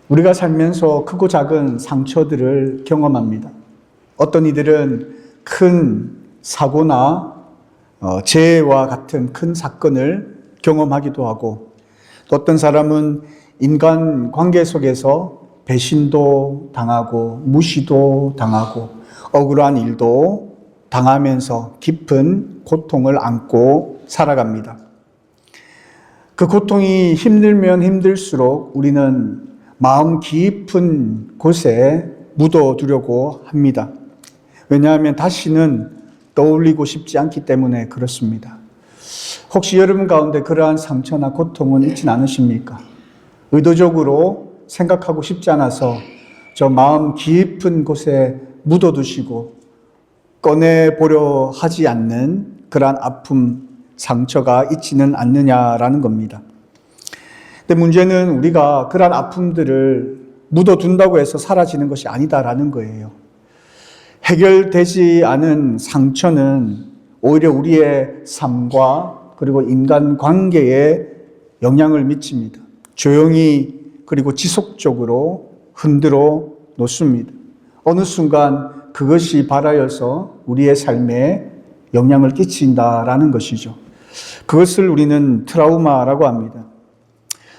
우리가 살면서 크고 작은 상처들을 경험합니다. 어떤 이들은 큰 사고나 재해와 같은 큰 사건을 경험하기도 하고, 또 어떤 사람은 인간 관계 속에서 배신도 당하고 무시도 당하고 억울한 일도 당하면서 깊은 고통을 안고 살아갑니다. 그 고통이 힘들면 힘들수록 우리는 마음 깊은 곳에 묻어두려고 합니다. 왜냐하면 다시는 떠올리고 싶지 않기 때문에 그렇습니다. 혹시 여러분 가운데 그러한 상처나 고통은 있진 않으십니까? 의도적으로 생각하고 싶지 않아서 저 마음 깊은 곳에 묻어두시고 꺼내보려 하지 않는 그러한 아픔, 상처가 있지는 않느냐라는 겁니다. 근데 문제는 우리가 그러한 아픔들을 묻어둔다고 해서 사라지는 것이 아니다라는 거예요. 해결되지 않은 상처는 오히려 우리의 삶과 그리고 인간관계에 영향을 미칩니다. 조용히 그리고 지속적으로 흔들어 놓습니다. 어느 순간 그것이 발하여서 우리의 삶에 영향을 끼친다라는 것이죠. 그것을 우리는 트라우마라고 합니다.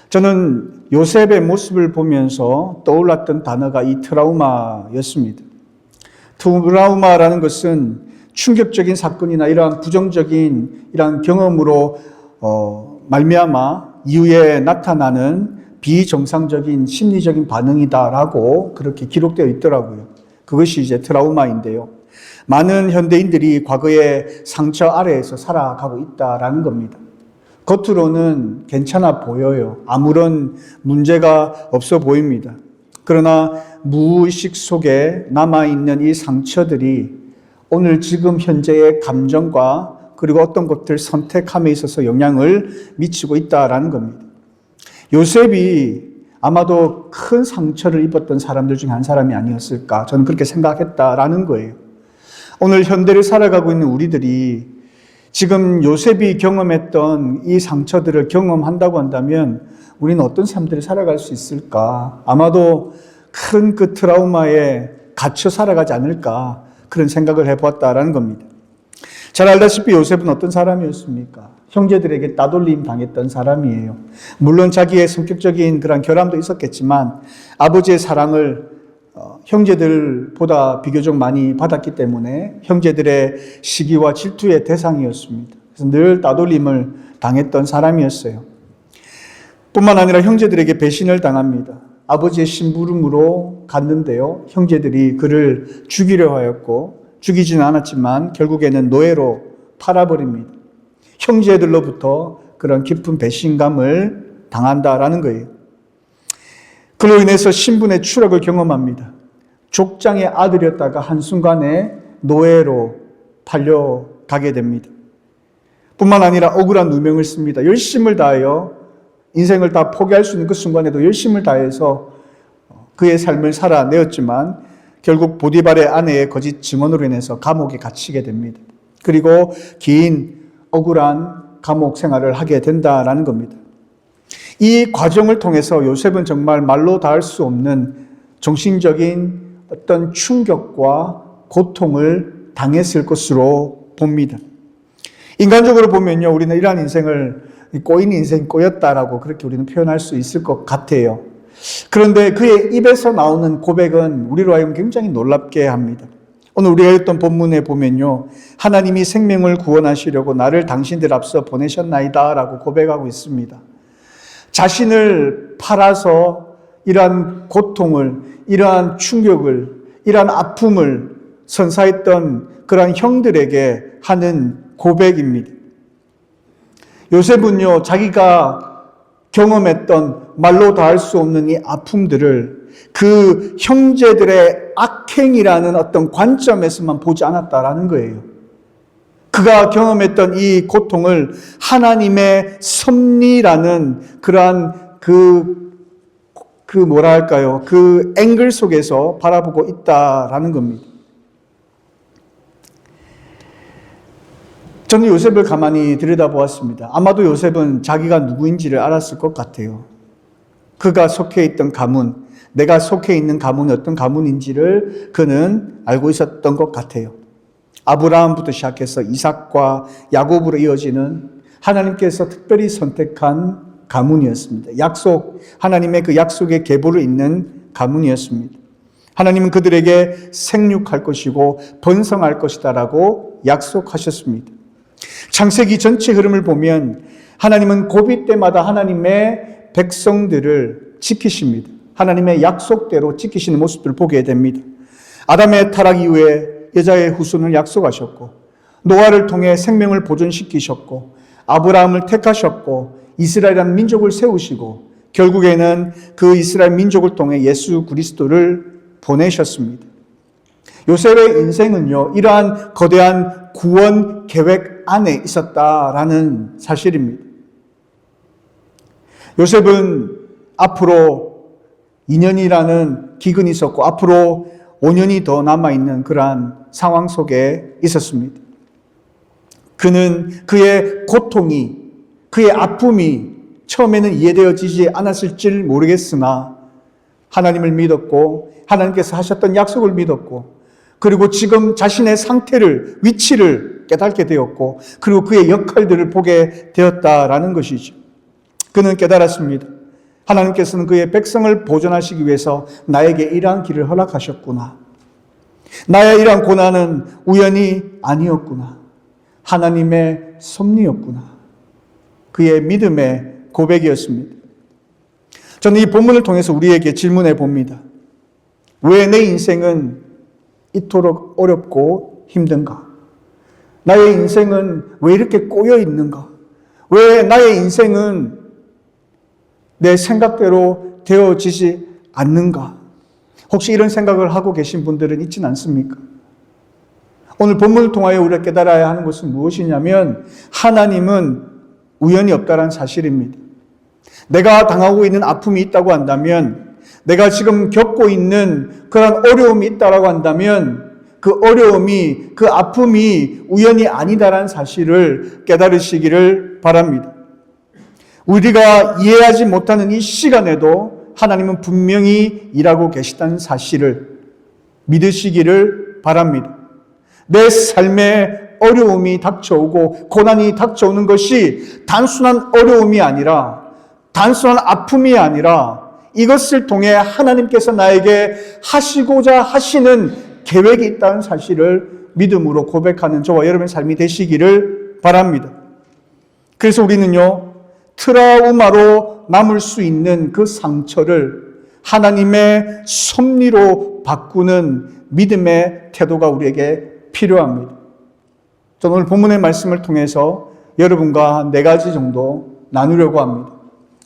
저는 요셉의 모습을 보면서 떠올랐던 단어가 이 트라우마였습니다. 트라우마라는 것은 충격적인 사건이나 이러한 부정적인 이러한 경험으로 말미암아 이후에 나타나는 비정상적인 심리적인 반응이다라고 그렇게 기록되어 있더라고요. 그것이 이제 트라우마인데요. 많은 현대인들이 과거의 상처 아래에서 살아가고 있다라는 겁니다. 겉으로는 괜찮아 보여요. 아무런 문제가 없어 보입니다. 그러나 무의식 속에 남아있는 이 상처들이 오늘 지금 현재의 감정과 그리고 어떤 것들 선택함에 있어서 영향을 미치고 있다라는 겁니다. 요셉이 아마도 큰 상처를 입었던 사람들 중에 한 사람이 아니었을까, 저는 그렇게 생각했다라는 거예요. 오늘 현대를 살아가고 있는 우리들이 지금 요셉이 경험했던 이 상처들을 경험한다고 한다면 우리는 어떤 삶들을 살아갈 수 있을까? 아마도 큰 그 트라우마에 갇혀 살아가지 않을까? 그런 생각을 해보았다라는 겁니다. 잘 알다시피 요셉은 어떤 사람이었습니까? 형제들에게 따돌림 당했던 사람이에요. 물론 자기의 성격적인 그런 결함도 있었겠지만 아버지의 사랑을 형제들보다 비교적 많이 받았기 때문에 형제들의 시기와 질투의 대상이었습니다. 그래서 늘 따돌림을 당했던 사람이었어요. 뿐만 아니라 형제들에게 배신을 당합니다. 아버지의 심부름으로 갔는데요, 형제들이 그를 죽이려 하였고 죽이지는 않았지만 결국에는 노예로 팔아버립니다. 형제들로부터 그런 깊은 배신감을 당한다라는 거예요. 그로 인해서 신분의 추락을 경험합니다. 족장의 아들이었다가 한순간에 노예로 팔려가게 됩니다. 뿐만 아니라 억울한 누명을 씁니다. 열심을 다하여 인생을 다 포기할 수 있는 그 순간에도 열심을 다해서 그의 삶을 살아내었지만 결국 보디발의 아내의 거짓 증언으로 인해서 감옥에 갇히게 됩니다. 그리고 긴 억울한 감옥 생활을 하게 된다라는 겁니다. 이 과정을 통해서 요셉은 정말 말로 닿을 수 없는 정신적인 어떤 충격과 고통을 당했을 것으로 봅니다. 인간적으로 보면요, 우리는 이러한 인생을 꼬인 인생 꼬였다라고 그렇게 우리는 표현할 수 있을 것 같아요. 그런데 그의 입에서 나오는 고백은 우리로 하여금 굉장히 놀랍게 합니다. 오늘 우리가 읽던 본문에 보면요, 하나님이 생명을 구원하시려고 나를 당신들 앞서 보내셨나이다 라고 고백하고 있습니다. 자신을 팔아서 이러한 고통을, 이러한 충격을, 이러한 아픔을 선사했던 그러한 형들에게 하는 고백입니다. 요셉은요, 자기가 경험했던 말로 닿을 수 없는 이 아픔들을 그 형제들의 악행이라는 어떤 관점에서만 보지 않았다라는 거예요. 그가 경험했던 이 고통을 하나님의 섭리라는 그러한 뭐랄까요, 그 앵글 속에서 바라보고 있다라는 겁니다. 저는 요셉을 가만히 들여다보았습니다. 아마도 요셉은 자기가 누구인지를 알았을 것 같아요. 그가 속해 있던 가문, 내가 속해 있는 가문이 어떤 가문인지를 그는 알고 있었던 것 같아요. 아브라함부터 시작해서 이삭과 야곱으로 이어지는 하나님께서 특별히 선택한 가문이었습니다. 하나님의 그 약속의 계보를 잇는 가문이었습니다. 하나님은 그들에게 생육할 것이고 번성할 것이다라고 약속하셨습니다. 창세기 전체 흐름을 보면 하나님은 고비 때마다 하나님의 백성들을 지키십니다. 하나님의 약속대로 지키시는 모습들을 보게 됩니다. 아담의 타락 이후에 여자의 후손을 약속하셨고, 노아를 통해 생명을 보존시키셨고, 아브라함을 택하셨고, 이스라엘이라는 민족을 세우시고, 결국에는 그 이스라엘 민족을 통해 예수 그리스도를 보내셨습니다. 요셉의 인생은요, 이러한 거대한 구원 계획 안에 있었다라는 사실입니다. 요셉은 앞으로 2년이라는 기근이 있었고, 앞으로 5년이 더 남아있는 그러한 상황 속에 있었습니다. 그는 그의 고통이, 그의 아픔이 처음에는 이해되어지지 않았을지 모르겠으나 하나님을 믿었고 하나님께서 하셨던 약속을 믿었고 그리고 지금 자신의 상태를, 위치를 깨닫게 되었고 그리고 그의 역할들을 보게 되었다라는 것이죠. 그는 깨달았습니다. 하나님께서는 그의 백성을 보존하시기 위해서 나에게 이러한 길을 허락하셨구나. 나의 이러한 고난은 우연이 아니었구나. 하나님의 섭리였구나. 그의 믿음의 고백이었습니다. 저는 이 본문을 통해서 우리에게 질문해 봅니다. 왜 내 인생은 이토록 어렵고 힘든가? 나의 인생은 왜 이렇게 꼬여 있는가? 왜 나의 인생은 내 생각대로 되어지지 않는가? 혹시 이런 생각을 하고 계신 분들은 있진 않습니까? 오늘 본문을 통하여 우리가 깨달아야 하는 것은 무엇이냐면 하나님은 우연이 없다는 사실입니다. 내가 당하고 있는 아픔이 있다고 한다면, 내가 지금 겪고 있는 그런 어려움이 있다고 한다면 그 어려움이, 그 아픔이 우연이 아니다라는 사실을 깨달으시기를 바랍니다. 우리가 이해하지 못하는 이 시간에도 하나님은 분명히 일하고 계시다는 사실을 믿으시기를 바랍니다. 내 삶에 어려움이 닥쳐오고 고난이 닥쳐오는 것이 단순한 어려움이 아니라, 단순한 아픔이 아니라 이것을 통해 하나님께서 나에게 하시고자 하시는 계획이 있다는 사실을 믿음으로 고백하는 저와 여러분의 삶이 되시기를 바랍니다. 그래서 우리는요, 트라우마로 남을 수 있는 그 상처를 하나님의 섭리로 바꾸는 믿음의 태도가 우리에게 필요합니다. 저는 오늘 본문의 말씀을 통해서 여러분과 한 4가지 정도 나누려고 합니다.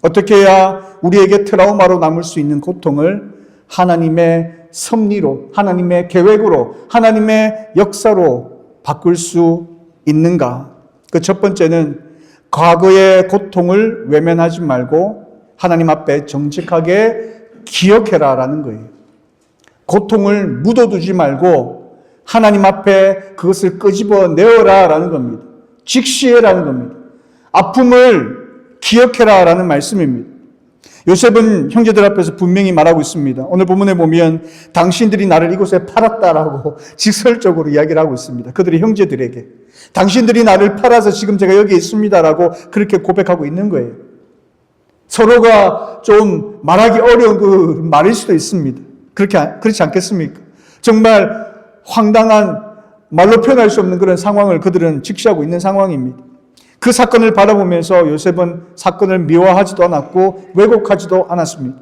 어떻게 해야 우리에게 트라우마로 남을 수 있는 고통을 하나님의 섭리로, 하나님의 계획으로, 하나님의 역사로 바꿀 수 있는가? 그 첫 번째는 과거의 고통을 외면하지 말고 하나님 앞에 정직하게 기억해라라는 거예요. 고통을 묻어두지 말고 하나님 앞에 그것을 끄집어내어라라는 겁니다. 직시해라는 겁니다. 아픔을 기억해라라는 말씀입니다. 요셉은 형제들 앞에서 분명히 말하고 있습니다. 오늘 본문에 보면 당신들이 나를 이곳에 팔았다라고 직설적으로 이야기를 하고 있습니다. 그들의 형제들에게. 당신들이 나를 팔아서 지금 제가 여기 있습니다라고 그렇게 고백하고 있는 거예요. 서로가 좀 말하기 어려운 그 말일 수도 있습니다. 그렇지 않겠습니까? 정말 황당한 말로 표현할 수 없는 그런 상황을 그들은 직시하고 있는 상황입니다. 그 사건을 바라보면서 요셉은 사건을 미워하지도 않았고 왜곡하지도 않았습니다.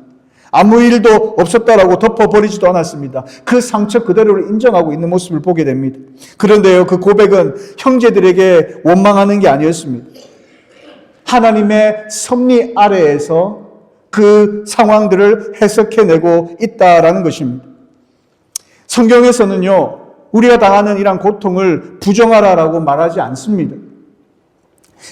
아무 일도 없었다라고 덮어버리지도 않았습니다. 그 상처 그대로를 인정하고 있는 모습을 보게 됩니다. 그런데요, 그 고백은 형제들에게 원망하는 게 아니었습니다. 하나님의 섭리 아래에서 그 상황들을 해석해내고 있다라는 것입니다. 성경에서는요, 우리가 당하는 이런 고통을 부정하라라고 말하지 않습니다.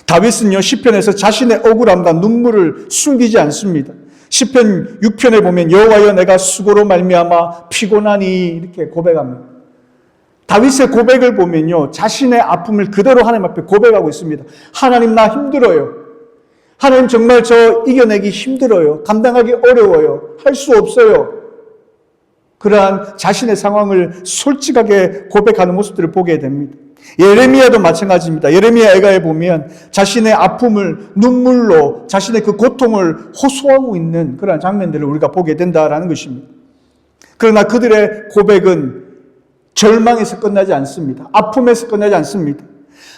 다윗은요, 시편에서 자신의 억울함과 눈물을 숨기지 않습니다. 시편 6편에 보면 여호와여 내가 수고로 말미암아 피곤하니 이렇게 고백합니다. 다윗의 고백을 보면요, 자신의 아픔을 그대로 하나님 앞에 고백하고 있습니다. 하나님 나 힘들어요. 하나님 정말 저 이겨내기 힘들어요. 감당하기 어려워요. 할 수 없어요. 그러한 자신의 상황을 솔직하게 고백하는 모습들을 보게 됩니다. 예레미야도 마찬가지입니다. 예레미야 애가에 보면 자신의 아픔을 눈물로 자신의 그 고통을 호소하고 있는 그러한 장면들을 우리가 보게 된다라는 것입니다. 그러나 그들의 고백은 절망에서 끝나지 않습니다. 아픔에서 끝나지 않습니다.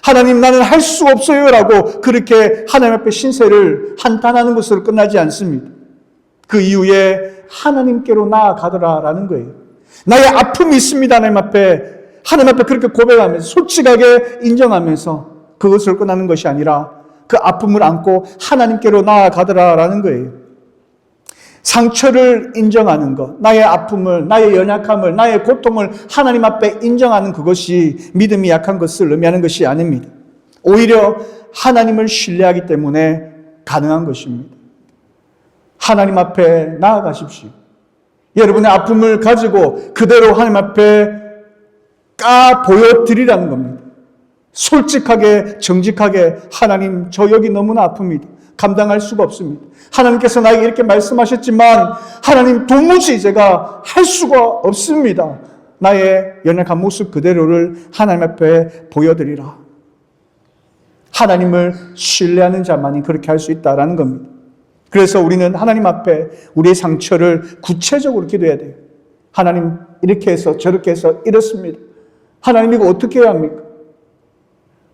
하나님, 나는 할 수 없어요 라고 그렇게 하나님 앞에 신세를 한탄하는 것으로 끝나지 않습니다. 그 이후에 하나님께로 나아가더라라는 거예요. 나의 아픔이 있습니다. 하나님 앞에 그렇게 고백하면서 솔직하게 인정하면서 그것을 끝나는 것이 아니라 그 아픔을 안고 하나님께로 나아가더라라는 거예요. 상처를 인정하는 것, 나의 아픔을, 나의 연약함을, 나의 고통을 하나님 앞에 인정하는 그것이 믿음이 약한 것을 의미하는 것이 아닙니다. 오히려 하나님을 신뢰하기 때문에 가능한 것입니다. 하나님 앞에 나아가십시오. 여러분의 아픔을 가지고 그대로 하나님 앞에 보여드리라는 겁니다. 솔직하게, 정직하게, 하나님, 저 여기 너무나 아픕니다. 감당할 수가 없습니다. 하나님께서 나에게 이렇게 말씀하셨지만 하나님, 도무지 제가 할 수가 없습니다. 나의 연약한 모습 그대로를 하나님 앞에 보여드리라. 하나님을 신뢰하는 자만이 그렇게 할 수 있다라는 겁니다. 그래서 우리는 하나님 앞에 우리의 상처를 구체적으로 기도해야 돼요. 하나님, 이렇게 해서 저렇게 해서 이렇습니다. 하나님, 이거 어떻게 해야 합니까?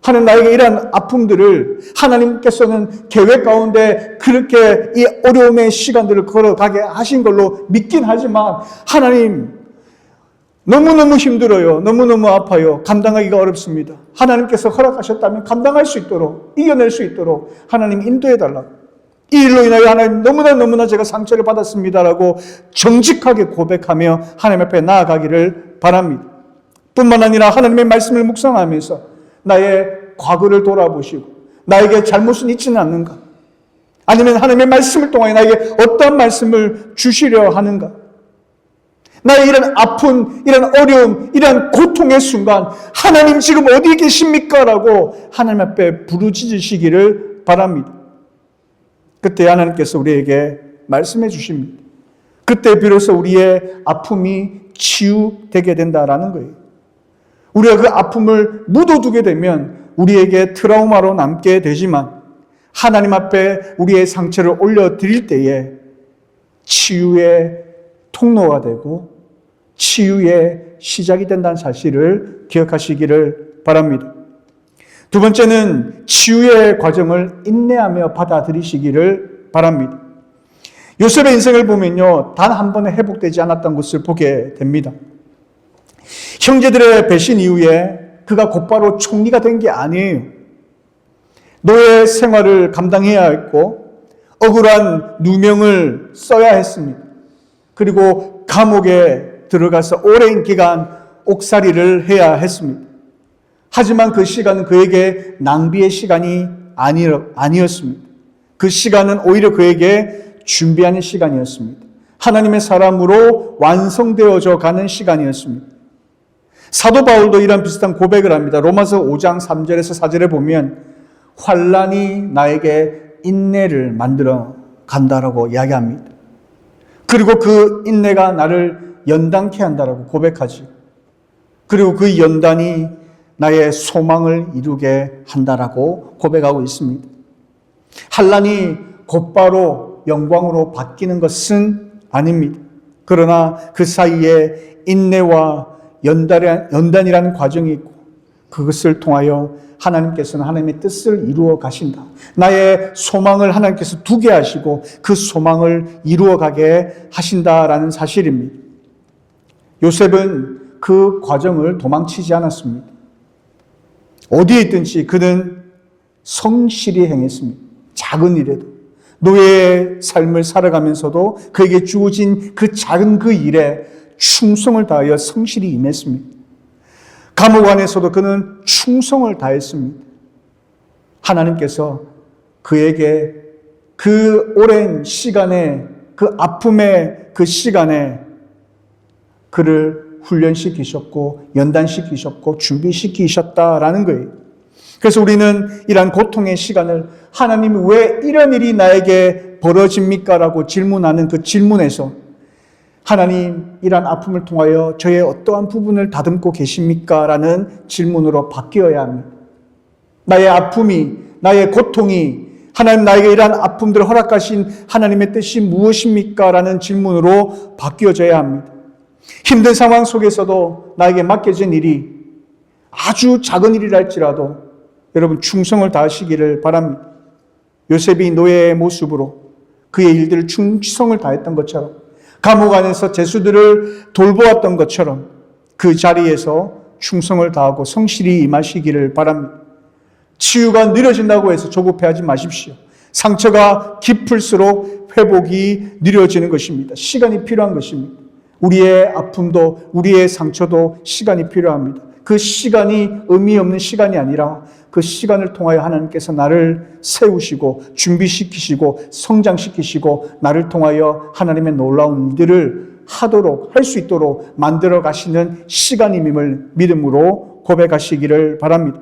하나님, 나에게 이러한 아픔들을 하나님께서는 계획 가운데 그렇게 이 어려움의 시간들을 걸어가게 하신 걸로 믿긴 하지만 하나님, 너무너무 힘들어요. 너무너무 아파요. 감당하기가 어렵습니다. 하나님께서 허락하셨다면 감당할 수 있도록, 이겨낼 수 있도록 하나님 인도해달라고. 이 일로 인하여 하나님, 너무나 제가 상처를 받았습니다라고 정직하게 고백하며 하나님 앞에 나아가기를 바랍니다. 뿐만 아니라 하나님의 말씀을 묵상하면서 나의 과거를 돌아보시고 나에게 잘못은 있지는 않는가? 아니면 하나님의 말씀을 통하여 나에게 어떤 말씀을 주시려 하는가? 나의 이런 아픈, 이런 어려움, 이런 고통의 순간 하나님 지금 어디 계십니까? 라고 하나님 앞에 부르짖으시기를 바랍니다. 그때 하나님께서 우리에게 말씀해 주십니다. 그때 비로소 우리의 아픔이 치유되게 된다라는 거예요. 우리가 그 아픔을 묻어두게 되면 우리에게 트라우마로 남게 되지만 하나님 앞에 우리의 상처를 올려드릴 때에 치유의 통로가 되고 치유의 시작이 된다는 사실을 기억하시기를 바랍니다. 두 번째는 치유의 과정을 인내하며 받아들이시기를 바랍니다. 요셉의 인생을 보면요, 단 한 번에 회복되지 않았던 것을 보게 됩니다. 형제들의 배신 이후에 그가 곧바로 총리가 된 게 아니에요. 노예 생활을 감당해야 했고 억울한 누명을 써야 했습니다. 그리고 감옥에 들어가서 오랜 기간 옥살이를 해야 했습니다. 하지만 그 시간은 그에게 낭비의 시간이 아니었습니다. 그 시간은 오히려 그에게 준비하는 시간이었습니다. 하나님의 사람으로 완성되어져 가는 시간이었습니다. 사도 바울도 이런 비슷한 고백을 합니다. 로마서 5장 3절에서 4절에 보면 환난이 나에게 인내를 만들어 간다라고 이야기합니다. 그리고 그 인내가 나를 연단케 한다라고 고백하지. 그리고 그 연단이 나의 소망을 이루게 한다라고 고백하고 있습니다. 환난이 곧바로 영광으로 바뀌는 것은 아닙니다. 그러나 그 사이에 인내와 연단이라는 과정이 있고 그것을 통하여 하나님께서는 하나님의 뜻을 이루어 가신다. 나의 소망을 하나님께서 두게 하시고 그 소망을 이루어 가게 하신다라는 사실입니다. 요셉은 그 과정을 도망치지 않았습니다. 어디에 있든지 그는 성실히 행했습니다. 작은 일에도. 노예의 삶을 살아가면서도 그에게 주어진 그 작은 그 일에 충성을 다하여 성실히 임했습니다. 감옥 안에서도 그는 충성을 다했습니다. 하나님께서 그에게 그 오랜 시간에 그 아픔의 그 시간에 그를 훈련시키셨고 연단시키셨고 준비시키셨다라는 거예요. 그래서 우리는 이러한 고통의 시간을 하나님이 왜 이런 일이 나에게 벌어집니까? 라고 질문하는 그 질문에서 하나님, 이러한 아픔을 통하여 저의 어떠한 부분을 다듬고 계십니까? 라는 질문으로 바뀌어야 합니다. 나의 아픔이, 나의 고통이, 하나님 나에게 이러한 아픔들을 허락하신 하나님의 뜻이 무엇입니까? 라는 질문으로 바뀌어져야 합니다. 힘든 상황 속에서도 나에게 맡겨진 일이 아주 작은 일이랄지라도 여러분 충성을 다하시기를 바랍니다. 요셉이 노예의 모습으로 그의 일들을 충성을 다했던 것처럼, 감옥 안에서 죄수들을 돌보았던 것처럼 그 자리에서 충성을 다하고 성실히 임하시기를 바랍니다. 치유가 느려진다고 해서 조급해하지 마십시오. 상처가 깊을수록 회복이 느려지는 것입니다. 시간이 필요한 것입니다. 우리의 아픔도 우리의 상처도 시간이 필요합니다. 그 시간이 의미 없는 시간이 아니라 그 시간을 통하여 하나님께서 나를 세우시고 준비시키시고 성장시키시고 나를 통하여 하나님의 놀라운 일들을 하도록 할 수 있도록 만들어 가시는 시간임을 믿음으로 고백하시기를 바랍니다.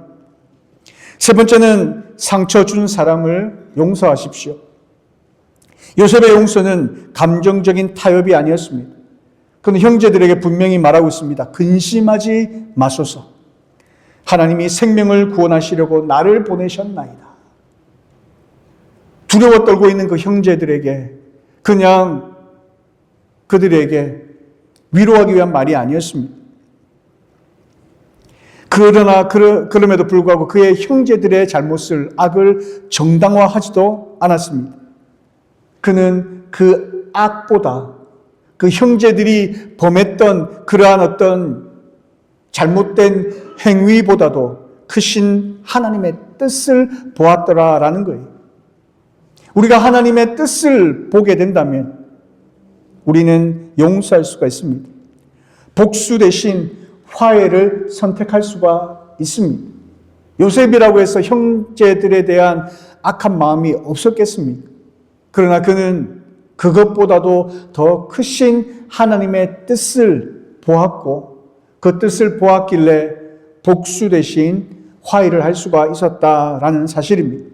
세 번째는 상처 준 사람을 용서하십시오. 요셉의 용서는 감정적인 타협이 아니었습니다. 그는 형제들에게 분명히 말하고 있습니다. 근심하지 마소서. 하나님이 생명을 구원하시려고 나를 보내셨나이다. 두려워 떨고 있는 그 형제들에게 그냥 그들에게 위로하기 위한 말이 아니었습니다. 그러나 그럼에도 불구하고 그의 형제들의 잘못을, 악을 정당화하지도 않았습니다. 그는 그 악보다, 그 형제들이 범했던 그러한 어떤 잘못된 행위보다도 크신 하나님의 뜻을 보았더라라는 거예요. 우리가 하나님의 뜻을 보게 된다면 우리는 용서할 수가 있습니다. 복수 대신 화해를 선택할 수가 있습니다. 요셉이라고 해서 형제들에 대한 악한 마음이 없었겠습니까? 그러나 그는 그것보다도 더 크신 하나님의 뜻을 보았고 그 뜻을 보았길래 복수 대신 화해를 할 수가 있었다라는 사실입니다.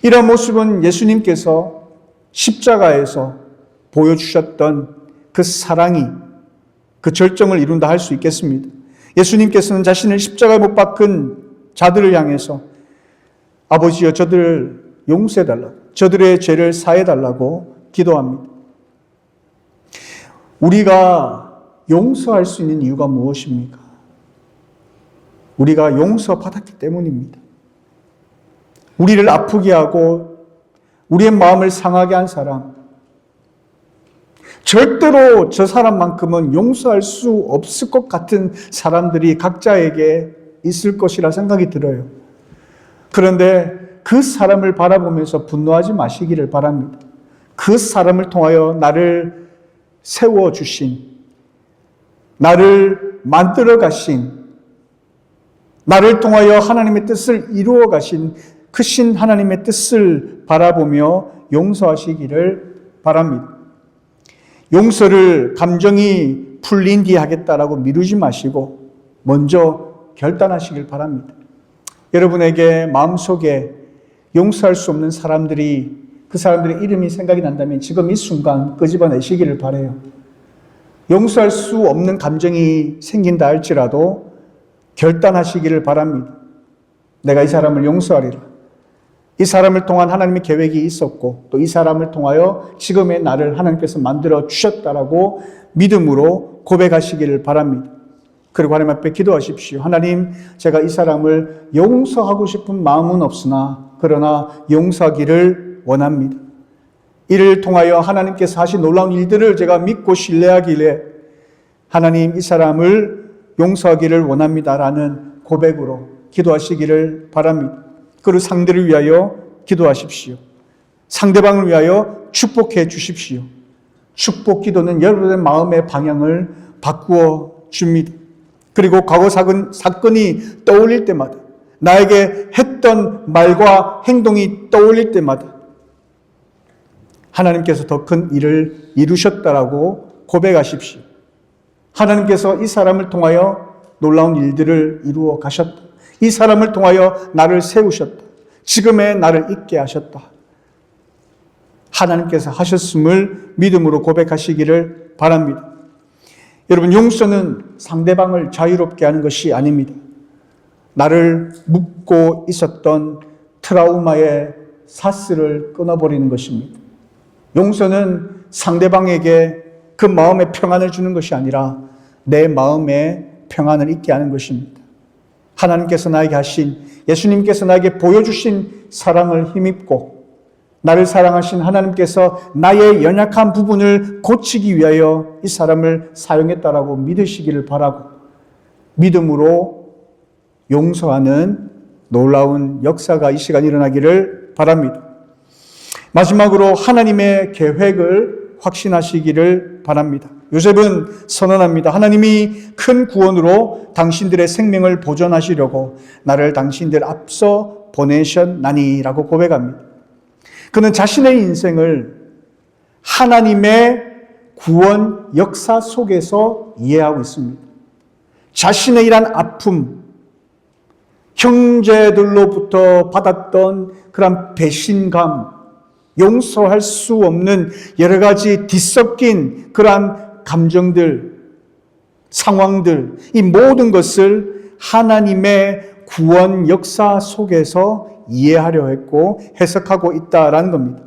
이런 모습은 예수님께서 십자가에서 보여주셨던 그 사랑이 그 절정을 이룬다 할 수 있겠습니다. 예수님께서는 자신을 십자가에 못 박은 자들을 향해서 아버지여 저들을 용서해달라고, 저들의 죄를 사해달라고 기도합니다. 우리가 용서할 수 있는 이유가 무엇입니까? 우리가 용서받았기 때문입니다. 우리를 아프게 하고 우리의 마음을 상하게 한 사람, 절대로 저 사람만큼은 용서할 수 없을 것 같은 사람들이 각자에게 있을 것이라 생각이 들어요. 그런데 그 사람을 바라보면서 분노하지 마시기를 바랍니다. 그 사람을 통하여 나를 세워주신, 나를 만들어 가신, 나를 통하여 하나님의 뜻을 이루어 가신 크신 하나님의 뜻을 바라보며 용서하시기를 바랍니다. 용서를 감정이 풀린 뒤에 하겠다라고 미루지 마시고 먼저 결단하시길 바랍니다. 여러분에게 마음속에 용서할 수 없는 사람들이, 그 사람들의 이름이 생각이 난다면 지금 이 순간 끄집어내시기를 바라요. 용서할 수 없는 감정이 생긴다 할지라도 결단하시기를 바랍니다. 내가 이 사람을 용서하리라. 이 사람을 통한 하나님의 계획이 있었고 또 이 사람을 통하여 지금의 나를 하나님께서 만들어 주셨다라고 믿음으로 고백하시기를 바랍니다. 그리고 하나님 앞에 기도하십시오. 하나님, 제가 이 사람을 용서하고 싶은 마음은 없으나 그러나 용서하기를 원합니다. 이를 통하여 하나님께서 하신 놀라운 일들을 제가 믿고 신뢰하기에 하나님 이 사람을 용서하기를 원합니다라는 고백으로 기도하시기를 바랍니다. 그리고 상대를 위하여 기도하십시오. 상대방을 위하여 축복해 주십시오. 축복 기도는 여러분의 마음의 방향을 바꾸어 줍니다. 그리고 과거 사건이 떠올릴 때마다, 나에게 했던 말과 행동이 떠올릴 때마다 하나님께서 더 큰 일을 이루셨다라고 고백하십시오. 하나님께서 이 사람을 통하여 놀라운 일들을 이루어 가셨다. 이 사람을 통하여 나를 세우셨다. 지금의 나를 있게 하셨다. 하나님께서 하셨음을 믿음으로 고백하시기를 바랍니다. 여러분, 용서는 상대방을 자유롭게 하는 것이 아닙니다. 나를 묶고 있었던 트라우마의 사슬을 끊어버리는 것입니다. 용서는 상대방에게 그 마음의 평안을 주는 것이 아니라 내 마음에 평안을 있게 하는 것입니다. 하나님께서 나에게 하신, 예수님께서 나에게 보여주신 사랑을 힘입고 나를 사랑하신 하나님께서 나의 연약한 부분을 고치기 위하여 이 사람을 사용했다라고 믿으시기를 바라고 믿음으로 용서하는 놀라운 역사가 이 시간 일어나기를 바랍니다. 마지막으로 하나님의 계획을 확신하시기를 바랍니다. 요셉은 선언합니다. 하나님이 큰 구원으로 당신들의 생명을 보존하시려고 나를 당신들 앞서 보내셨나니라고 고백합니다. 그는 자신의 인생을 하나님의 구원 역사 속에서 이해하고 있습니다. 자신의 이러한 아픔, 형제들로부터 받았던 그런 배신감, 용서할 수 없는 여러 가지 뒤섞인 그러한 감정들, 상황들, 이 모든 것을 하나님의 구원 역사 속에서 이해하려 했고 해석하고 있다라는 겁니다.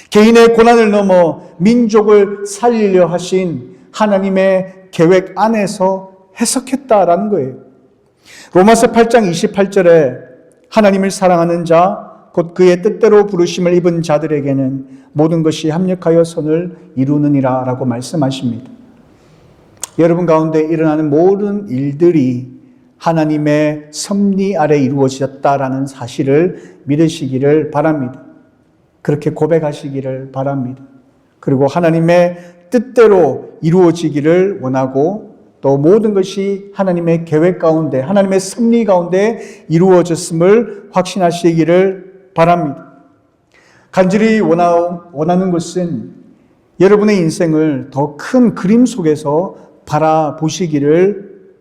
개인의 고난을 넘어 민족을 살리려 하신 하나님의 계획 안에서 해석했다라는 거예요. 로마서 8장 28절에 하나님을 사랑하는 자, 곧 그의 뜻대로 부르심을 입은 자들에게는 모든 것이 합력하여 선을 이루느니라 라고 말씀하십니다. 여러분 가운데 일어나는 모든 일들이 하나님의 섭리 아래 이루어졌다라는 사실을 믿으시기를 바랍니다. 그렇게 고백하시기를 바랍니다. 그리고 하나님의 뜻대로 이루어지기를 원하고 또 모든 것이 하나님의 계획 가운데, 하나님의 섭리 가운데 이루어졌음을 확신하시기를 바랍니다. 간절히 원하는 것은 여러분의 인생을 더 큰 그림 속에서 바라보시기를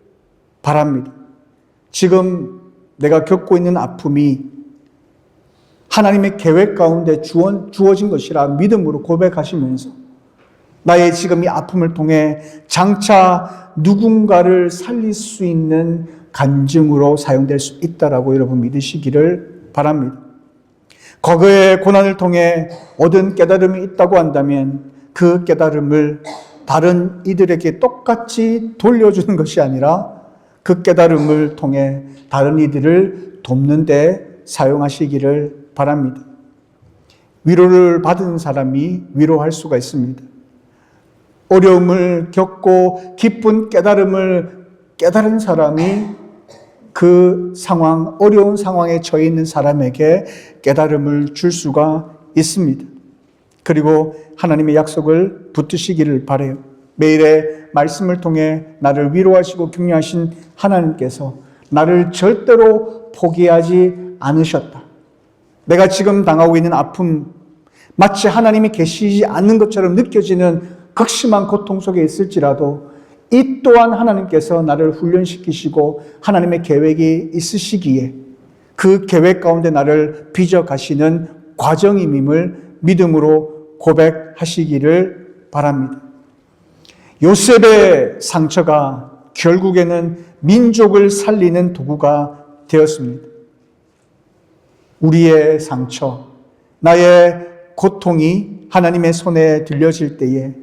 바랍니다. 지금 내가 겪고 있는 아픔이 하나님의 계획 가운데 주어진 것이라 믿음으로 고백하시면서 나의 지금 이 아픔을 통해 장차 누군가를 살릴 수 있는 간증으로 사용될 수 있다라고 여러분 믿으시기를 바랍니다. 과거의 고난을 통해 얻은 깨달음이 있다고 한다면 그 깨달음을 다른 이들에게 똑같이 돌려주는 것이 아니라 그 깨달음을 통해 다른 이들을 돕는 데 사용하시기를 바랍니다. 위로를 받은 사람이 위로할 수가 있습니다. 어려움을 겪고 깊은 깨달음을 깨달은 사람이 그 상황, 어려운 상황에 처해 있는 사람에게 깨달음을 줄 수가 있습니다. 그리고 하나님의 약속을 붙드시기를 바라요. 매일의 말씀을 통해 나를 위로하시고 격려하신 하나님께서 나를 절대로 포기하지 않으셨다. 내가 지금 당하고 있는 아픔, 마치 하나님이 계시지 않는 것처럼 느껴지는 극심한 고통 속에 있을지라도 이 또한 하나님께서 나를 훈련시키시고 하나님의 계획이 있으시기에 그 계획 가운데 나를 빚어가시는 과정임을 믿음으로 고백하시기를 바랍니다. 요셉의 상처가 결국에는 민족을 살리는 도구가 되었습니다. 우리의 상처, 나의 고통이 하나님의 손에 들려질 때에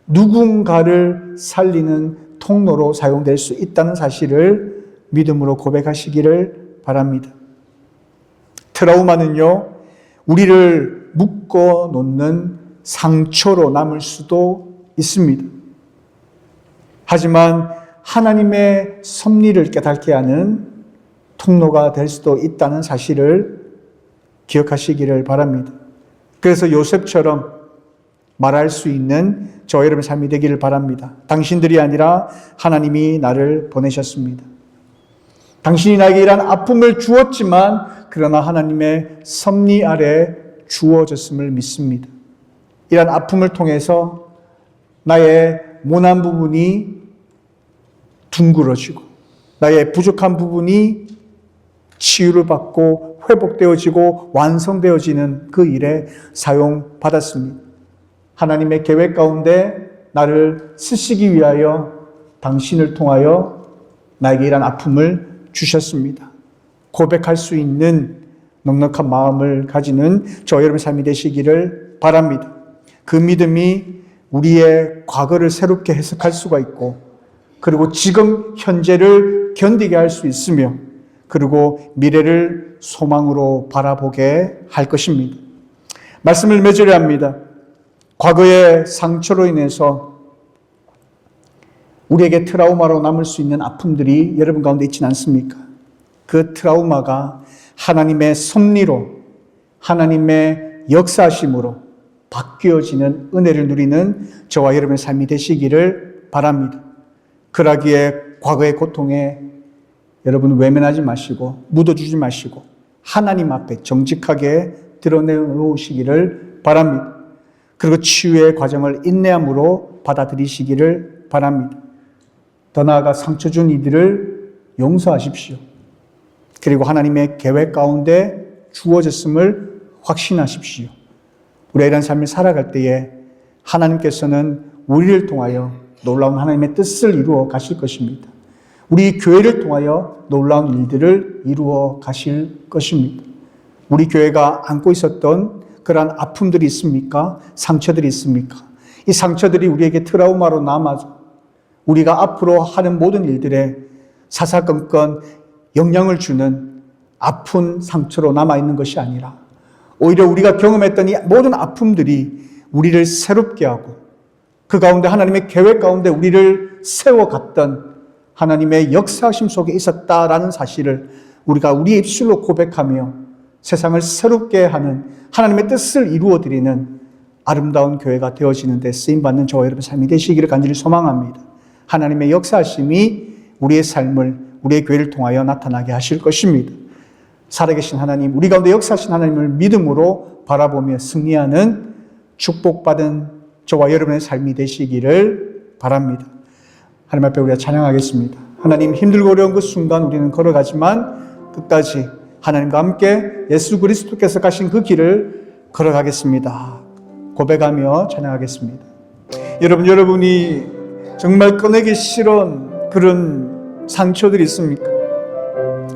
누군가를 살리는 통로로 사용될 수 있다는 사실을 믿음으로 고백하시기를 바랍니다. 트라우마는요, 우리를 묶어 놓는 상처로 남을 수도 있습니다. 하지만 하나님의 섭리를 깨닫게 하는 통로가 될 수도 있다는 사실을 기억하시기를 바랍니다. 그래서 요셉처럼 말할 수 있는 저 여러분의 삶이 되기를 바랍니다. 당신들이 아니라 하나님이 나를 보내셨습니다. 당신이 나에게 이러한 아픔을 주었지만 그러나 하나님의 섭리 아래 주어졌음을 믿습니다. 이러한 아픔을 통해서 나의 모난 부분이 둥그러지고 나의 부족한 부분이 치유를 받고 회복되어지고 완성되어지는 그 일에 사용받았습니다. 하나님의 계획 가운데 나를 쓰시기 위하여 당신을 통하여 나에게 이런 아픔을 주셨습니다. 고백할 수 있는 넉넉한 마음을 가지는 저와 여러분의 삶이 되시기를 바랍니다. 그 믿음이 우리의 과거를 새롭게 해석할 수가 있고, 그리고 지금 현재를 견디게 할 수 있으며, 그리고 미래를 소망으로 바라보게 할 것입니다. 말씀을 맺으려 합니다. 과거의 상처로 인해서 우리에게 트라우마로 남을 수 있는 아픔들이 여러분 가운데 있지는 않습니까? 그 트라우마가 하나님의 섭리로, 하나님의 역사하심으로 바뀌어지는 은혜를 누리는 저와 여러분의 삶이 되시기를 바랍니다. 그러기에 과거의 고통에 여러분 외면하지 마시고 묻어주지 마시고 하나님 앞에 정직하게 드러내놓으시기를 바랍니다. 그리고 치유의 과정을 인내함으로 받아들이시기를 바랍니다. 더 나아가 상처 준 이들을 용서하십시오. 그리고 하나님의 계획 가운데 주어졌음을 확신하십시오. 우리가 이런 삶을 살아갈 때에 하나님께서는 우리를 통하여 놀라운 하나님의 뜻을 이루어 가실 것입니다. 우리 교회를 통하여 놀라운 일들을 이루어 가실 것입니다. 우리 교회가 안고 있었던 그러한 아픔들이 있습니까? 상처들이 있습니까? 이 상처들이 우리에게 트라우마로 남아서 우리가 앞으로 하는 모든 일들에 사사건건 영향을 주는 아픈 상처로 남아있는 것이 아니라 오히려 우리가 경험했던 이 모든 아픔들이 우리를 새롭게 하고 그 가운데 하나님의 계획 가운데 우리를 세워갔던 하나님의 역사하심 속에 있었다라는 사실을 우리가 우리의 입술로 고백하며 세상을 새롭게 하는 하나님의 뜻을 이루어드리는 아름다운 교회가 되어지는 데 쓰임받는 저와 여러분의 삶이 되시기를 간절히 소망합니다. 하나님의 역사하심이 우리의 삶을, 우리의 교회를 통하여 나타나게 하실 것입니다. 살아계신 하나님, 우리 가운데 역사하신 하나님을 믿음으로 바라보며 승리하는 축복받은 저와 여러분의 삶이 되시기를 바랍니다. 하나님 앞에 우리가 찬양하겠습니다. 하나님, 힘들고 어려운 그 순간 우리는 걸어가지만 끝까지 하나님과 함께 예수 그리스도께서 가신 그 길을 걸어가겠습니다. 고백하며 찬양하겠습니다. 여러분이 정말 꺼내기 싫은 그런 상처들이 있습니까?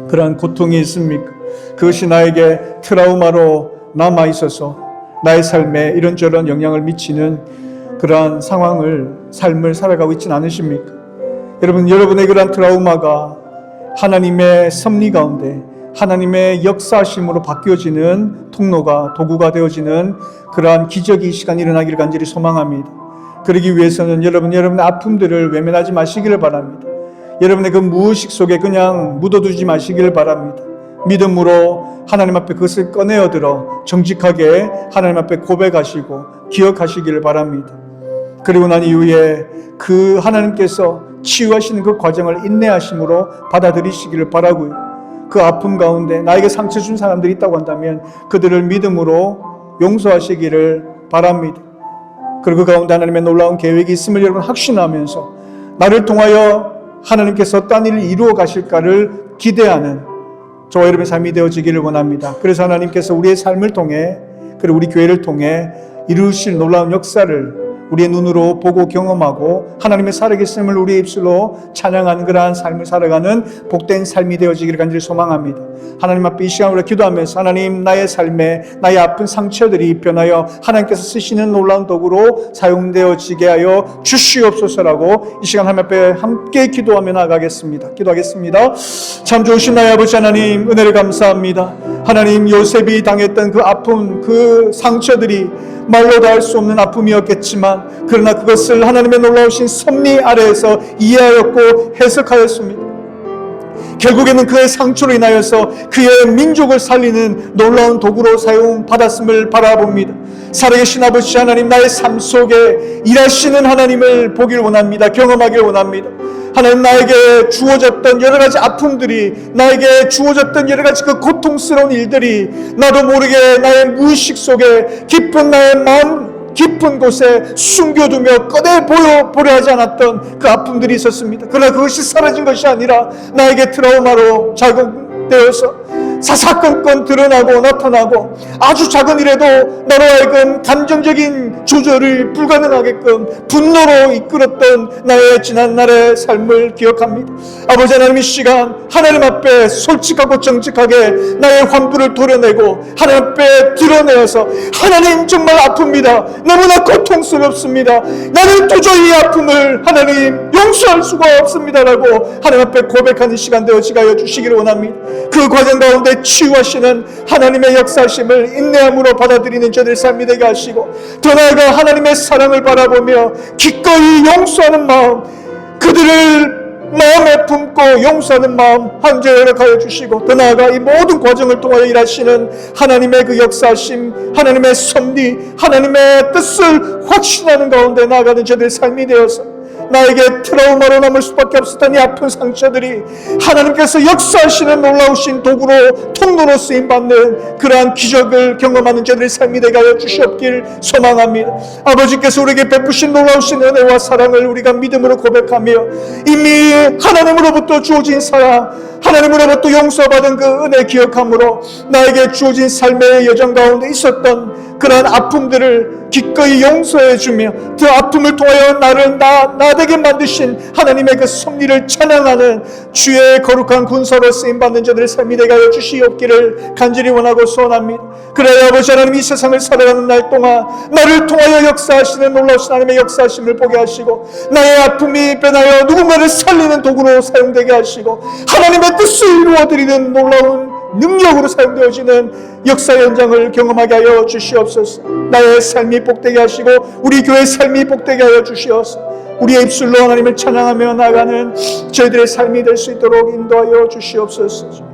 그런 고통이 있습니까? 그것이 나에게 트라우마로 남아있어서 나의 삶에 이런저런 영향을 미치는 그러한 삶을 살아가고 있지는 않으십니까? 여러분의 그러한 트라우마가 하나님의 섭리 가운데 하나님의 역사하심으로 바뀌어지는 통로가, 도구가 되어지는 그러한 기적이 이 시간 일어나기를 간절히 소망합니다. 그러기 위해서는 여러분의 아픔들을 외면하지 마시기를 바랍니다. 여러분의 그 무의식 속에 그냥 묻어두지 마시기를 바랍니다. 믿음으로 하나님 앞에 그것을 꺼내어들어 정직하게 하나님 앞에 고백하시고 기억하시기를 바랍니다. 그리고 난 이후에 그 하나님께서 치유하시는 그 과정을 인내하심으로 받아들이시기를 바라고요. 그 아픔 가운데 나에게 상처 준 사람들이 있다고 한다면 그들을 믿음으로 용서하시기를 바랍니다. 그리고 그 가운데 하나님의 놀라운 계획이 있음을 여러분 확신하면서 나를 통하여 하나님께서 어떤 일을 이루어 가실까를 기대하는 저와 여러분의 삶이 되어지기를 원합니다. 그래서 하나님께서 우리의 삶을 통해 그리고 우리 교회를 통해 이루실 놀라운 역사를 우리의 눈으로 보고 경험하고 하나님의 살아계심을 우리의 입술로 찬양하는 그러한 삶을 살아가는 복된 삶이 되어지기를 간절히 소망합니다. 하나님 앞에 이 시간으로 기도하면서 하나님, 나의 삶에 나의 아픈 상처들이 변하여 하나님께서 쓰시는 놀라운 도구로 사용되어지게 하여 주시옵소서라고 이 시간 하나님 앞에 함께 기도하며 나아가겠습니다. 기도하겠습니다. 참 좋으신 나의 아버지 하나님, 은혜를 감사합니다. 하나님, 요셉이 당했던 그 아픔, 그 상처들이 말로 다 할 수 없는 아픔이었겠지만 그러나 그것을 하나님의 놀라우신 섭리 아래에서 이해하였고 해석하였습니다. 결국에는 그의 상처로 인하여서 그의 민족을 살리는 놀라운 도구로 사용받았음을 바라봅니다. 살아계신 아버지 하나님, 나의 삶 속에 일하시는 하나님을 보길 원합니다. 경험하길 원합니다. 하나님, 나에게 주어졌던 여러 가지 아픔들이, 나에게 주어졌던 여러 가지 그 고통스러운 일들이 나도 모르게 나의 무의식 속에 깊은 나의 마음 깊은 곳에 숨겨두며 꺼내보려 하지 않았던 그 아픔들이 있었습니다. 그러나 그것이 사라진 것이 아니라 나에게 트라우마로 자극되어서 사사건건 드러나고 나타나고 아주 작은 일에도 나로 하여금 감정적인 조절을 불가능하게끔 분노로 이끌었던 나의 지난날의 삶을 기억합니다. 아버지 하나님, 이 시간 하나님 앞에 솔직하고 정직하게 나의 환부를 도려내고 하나님 앞에 드러내어서 하나님 정말 아픕니다. 너무나 고통스럽습니다. 나는 도저히 이 아픔을 하나님 용서할 수가 없습니다라고 하나님 앞에 고백하는 시간 되어지게 하여 주시기를 원합니다. 그 과정 가운데 치유하시는 하나님의 역사심을 인내함으로 받아들이는 저들 삶이 되게 하시고, 더 나아가 하나님의 사랑을 바라보며 기꺼이 용서하는 마음, 그들을 마음에 품고 용서하는 마음 한제 허락하여 주시고, 더 나아가 이 모든 과정을 통하여 일하시는 하나님의 그 역사심, 하나님의 섭리, 하나님의 뜻을 확신하는 가운데 나아가는 저들의 삶이 되어서 나에게 트라우마로 남을 수밖에 없었던 이 아픈 상처들이 하나님께서 역사하시는 놀라우신 도구로, 통로로 쓰임받는 그러한 기적을 경험하는 저들의 삶이 되게 하여 주시옵길 소망합니다. 아버지께서 우리에게 베푸신 놀라우신 은혜와 사랑을 우리가 믿음으로 고백하며 이미 하나님으로부터 주어진 사랑, 하나님으로부터 용서받은 그 은혜 기억함으로 나에게 주어진 삶의 여정 가운데 있었던 그러한 아픔들을 기꺼이 용서해 주며 그 아픔을 통하여 나를 나 되게 만드신 하나님의 그 섭리를 찬양하는 주의 거룩한 군사로 쓰임받는 자들의 삶이 되게 하여 주시옵기를 간절히 원하고 소원합니다. 그래야 아버지 하나님, 이 세상을 살아가는 날 동안 나를 통하여 역사하시는 놀라우신 하나님의 역사하심을 보게 하시고, 나의 아픔이 변하여 누군가를 살리는 도구로 사용되게 하시고, 하나님의 뜻을 이루어드리는 놀라운 능력으로 사용되어지는 역사 현장을 경험하게 하여 주시옵소서. 나의 삶이 복되게 하시고 우리 교회의 삶이 복되게 하여 주시옵소서. 우리의 입술로 하나님을 찬양하며 나아가는 저희들의 삶이 될 수 있도록 인도하여 주시옵소서.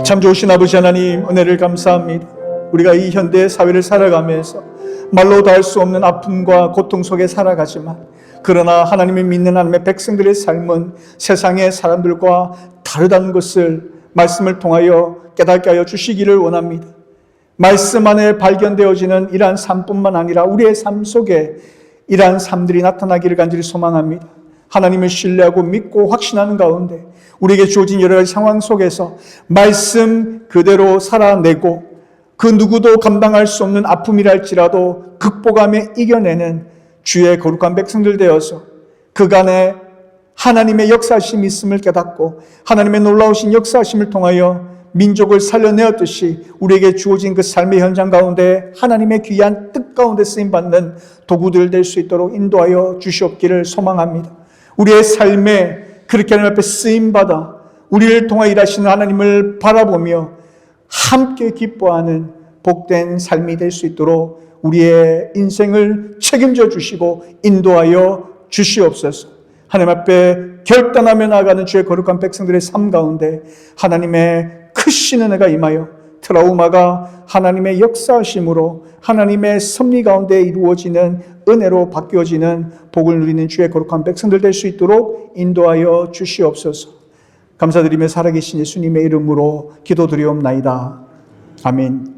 참 좋으신 아버지 하나님, 은혜를 감사합니다. 우리가 이 현대 사회를 살아가면서 말로 다 할 수 없는 아픔과 고통 속에 살아가지만, 그러나 하나님을 믿는 하나님의 백성들의 삶은 세상의 사람들과 다르다는 것을 말씀을 통하여 깨닫게 하여 주시기를 원합니다. 말씀 안에 발견되어지는 이러한 삶뿐만 아니라 우리의 삶 속에 이러한 삶들이 나타나기를 간절히 소망합니다. 하나님을 신뢰하고 믿고 확신하는 가운데 우리에게 주어진 여러 가지 상황 속에서 말씀 그대로 살아내고 그 누구도 감당할 수 없는 아픔이랄지라도 극복하며 이겨내는 주의 거룩한 백성들 되어서 그간에 하나님의 역사하심이 있음을 깨닫고 하나님의 놀라우신 역사하심을 통하여 민족을 살려내었듯이 우리에게 주어진 그 삶의 현장 가운데 하나님의 귀한 뜻 가운데 쓰임받는 도구들 될 수 있도록 인도하여 주시옵기를 소망합니다. 우리의 삶에 그렇게 하나님 앞에 쓰임받아 우리를 통하여 일하시는 하나님을 바라보며 함께 기뻐하는 복된 삶이 될 수 있도록 우리의 인생을 책임져 주시고 인도하여 주시옵소서. 하나님 앞에 결단하며 나아가는 주의 거룩한 백성들의 삶 가운데 하나님의 크신 은혜가 임하여 트라우마가 하나님의 역사하심으로 하나님의 섭리 가운데 이루어지는 은혜로 바뀌어지는 복을 누리는 주의 거룩한 백성들 될 수 있도록 인도하여 주시옵소서. 감사드리며 살아계신 예수님의 이름으로 기도드리옵나이다. 아멘.